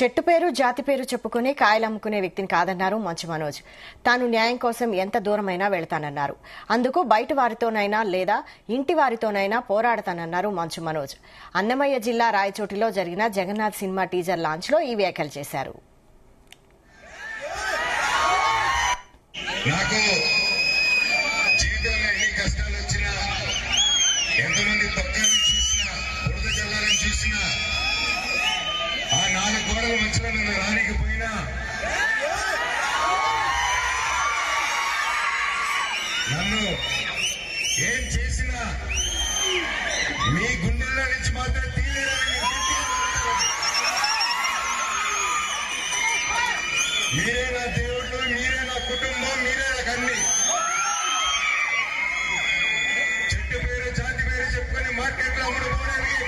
చెట్టు పేరు జాతి పేరు చెప్పుకుని కాయలమ్ముకునే వ్యక్తిని కాదన్నారు మంచు మనోజ్. తాను న్యాయం కోసం ఎంత దూరమైనా వెళతానన్నారు. అందుకు బయట వారితోనైనా లేదా ఇంటి వారితోనైనా పోరాడతానన్నారు మంచు మనోజ్. అన్నమయ్య జిల్లా రాయచోటిలో జరిగిన జగన్నాథ్ సినిమా టీజర్ లాంచ్ లో ఈ వ్యాఖ్యలు చేశారు. ఆ నాలుగు గోడల మధ్యలో నన్ను రానికి పోయినా నన్ను ఏం చేసినా మీ గుండెల్లో నుంచి మాత్రం తీయలేరని మీరే నా దేవుళ్ళు, మీరే నా కుటుంబం, మీరే నాకు అన్ని. చెట్టు పేరు జాతి పేరు చెప్పుకొని మార్కెట్లో అమ్ముడుపోవడానికి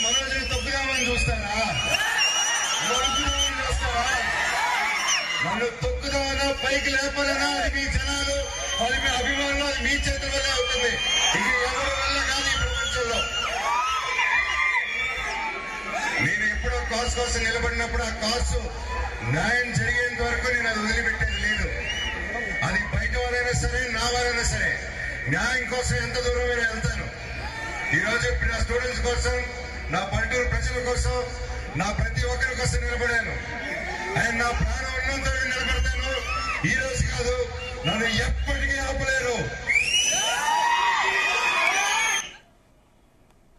మనోజ్ని తొక్కుదామని చూస్తారా? నన్ను తొక్కుదామన్నా పైకి లేపాలన్నా అది మీ జనాలు, అది మీ అభిమానులు, అది మీ చేతుల వల్ల అవుతుంది. ఇది ఎవరి వల్ల కాదు ఈ ప్రపంచంలో. నేను ఎప్పుడో కాస్ కోసం నిలబడినప్పుడు ఆ కాసు న్యాయం జరిగేంత వరకు నేను అది వదిలిపెట్టేది లేదు. అది బయట వారైనా సరే, నా వారైనా సరే, న్యాయం కోసం ఎంత దూరమైనా వెళ్తాను. ఈ రోజు నా స్టూడెంట్స్ కోసం, నా పల్లెటూరు ప్రజల కోసం, నా ప్రతి ఒక్కరి కోసం నిలబడాను. ఆయన నా ప్రాణం ఉన్నంత నిలబడతాను. ఈ రోజు కాదు, నన్ను ఎప్పటికీ ఆపలేరు.